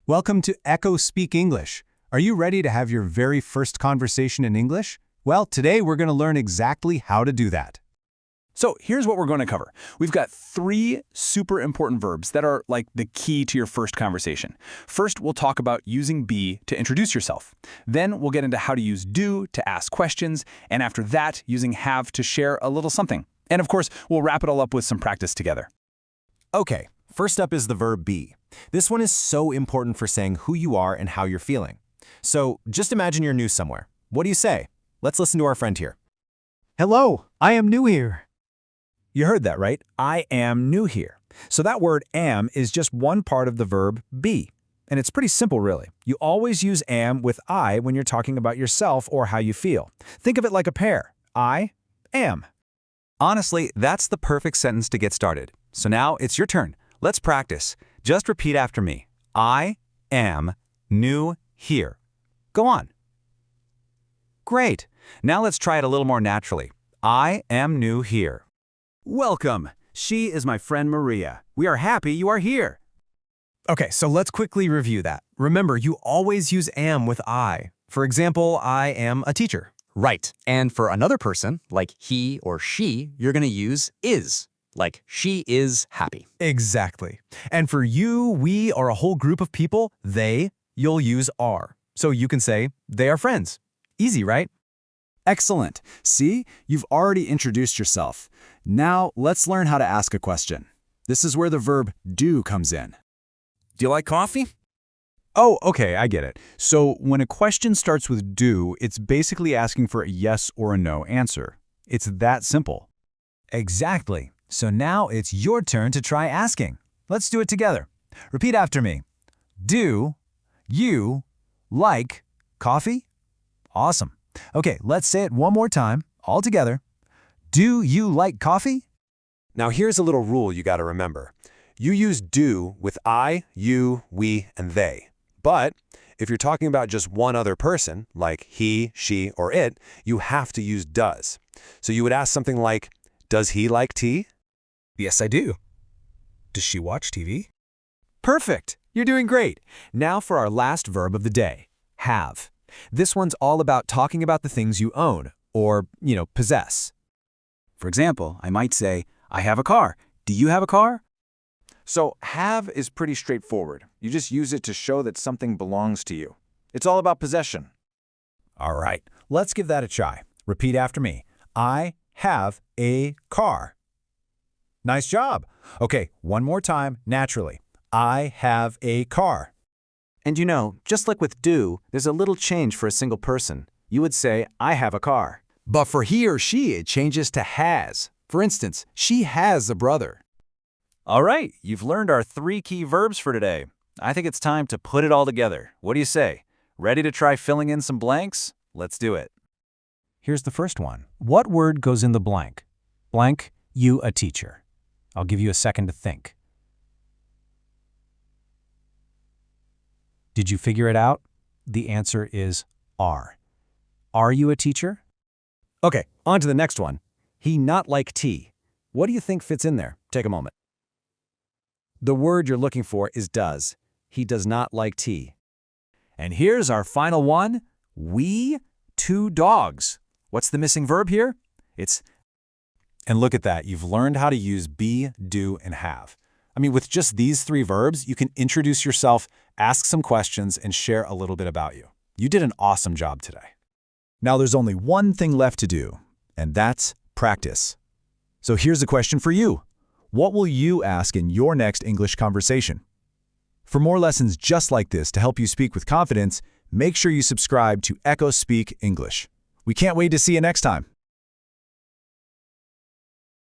Welcome to Echo Speak English. Are you ready to have your very first conversation in English? Well, today we're going to learn exactly how to do that. So here's what we're going to cover. We've got 3 super important verbs that are like the key to your first conversation. First, we'll talk about using be to introduce yourself. Then we'll get into how to use do to ask questions, and after that, using have to share a little something. And of course, we'll wrap it all up with some practice together. Okay, first up is the verb be. This one is so important for saying who you are and how you're feeling. So just imagine you're new somewhere. What do you say? Let's listen to our friend here. Hello, I am new here. You heard that, right? I am new here. So that word am is just one part of the verb be. And it's pretty simple, really. You always use am with I when you're talking about yourself or how you feel. Think of it like a pair. I am. Honestly, that's the perfect sentence to get started. So now it's your turn. Let's practice. Just repeat after me. I am new here. Go on. Great. Now let's try it a little more naturally. I am new here. Welcome. She is my friend Maria. We are happy you are here. Okay, so let's quickly review that. Remember, you always use am with I. For example, I am a teacher. Right. And for another person, like he or she, you're going to use is. Like, she is happy. Exactly. And for you, we, or a whole group of people, they, you'll use are. So you can say, they are friends. Easy, right? Excellent. See, you've already introduced yourself. Now let's learn how to ask a question. This is where the verb do comes in. Do you like coffee? Oh, okay, I get it. So when a question starts with do, it's basically asking for a yes or a no answer. It's that simple. Exactly. So now it's your turn to try asking. Let's do it together. Repeat after me. Do you like coffee? Awesome. Okay, let's say it one more time, all together. Do you like coffee? Now here's a little rule you got to remember. You use do with I, you, we, and they. But if you're talking about just one other person, like he, she, or it, you have to use does. So you would ask something like, does he like tea? Yes, I do. Does she watch TV? Perfect. You're doing great. Now for our last verb of the day, have. This one's all about talking about the things you own or, possess. For example, I might say, I have a car. Do you have a car? So have is pretty straightforward. You just use it to show that something belongs to you. It's all about possession. All right, let's give that a try. Repeat after me. I have a car. Nice job. Okay, one more time, naturally. I have a car. And just like with do, there's a little change for a single person. You would say, I have a car. But for he or she, it changes to has. For instance, she has a brother. All right, you've learned our 3 key verbs for today. I think it's time to put it all together. What do you say? Ready to try filling in some blanks? Let's do it. Here's the first one. What word goes in the blank? Blank, you a teacher. I'll give you a second to think. Did you figure it out? The answer is are. Are you a teacher? Okay, on to the next one. He not like tea. What do you think fits in there? Take a moment. The word you're looking for is does. He does not like tea. And here's our final one. We 2 dogs. What's the missing verb here? It's. And look at that. You've learned how to use be, do, and have. I mean, with just these 3 verbs, you can introduce yourself, ask some questions, and share a little bit about you. You did an awesome job today. Now there's only one thing left to do, and that's practice. So here's a question for you. What will you ask in your next English conversation? For more lessons just like this to help you speak with confidence, make sure you subscribe to Echo Speak English. We can't wait to see you next time.